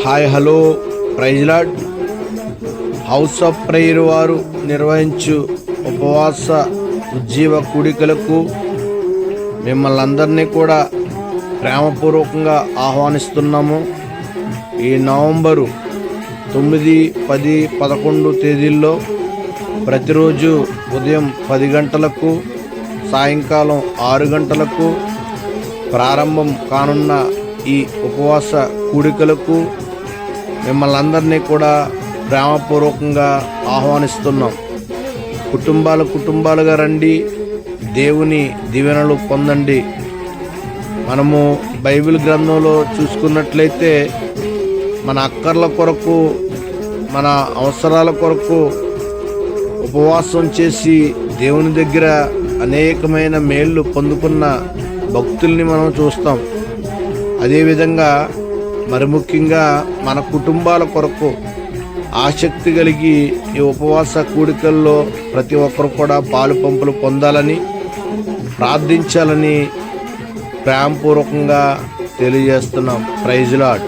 Hi hello praise lord. House of prayer వారు నిర్వహించు ఉపవాస ఉజ్జీవ కూడికలకు మిమ్మల్ని అందరినీ కూడా ప్రేమపూర్వకంగా ఆహ్వానిస్తున్నాము. ఈ నవంబరు 9, 10, 11 తేదీల్లో ప్రతిరోజు ఉదయం 10 గంటలకు, సాయంకాలం 6 గంటలకు ప్రారంభం కానున్న ఈ ఉపవాస కూడికలకు మిమ్మల్ని అందరినీ కూడా ప్రేమపూర్వకంగా ఆహ్వానిస్తున్నాం. కుటుంబాలుగా రండి, దేవుని దీవెనలు పొందండి. మనము బైబిల్ గ్రంథంలో చూసుకున్నట్లయితే మన అక్కర్ల కొరకు, మన అవసరాల కొరకు ఉపవాసం చేసి దేవుని దగ్గర అనేకమైన మేళ్ళు పొందుకున్న భక్తుల్ని మనం చూస్తాం. అదేవిధంగా మరి ముఖ్యంగా మన కుటుంబాల కొరకు ఆసక్తి కలిగి ఈ ఉపవాస కూడికల్లో ప్రతి ఒక్కరు కూడా పాలు పంపులు పొందాలని, ప్రార్థించాలని ప్రేమపూర్వకంగా తెలియజేస్తున్నాం. Praise lord.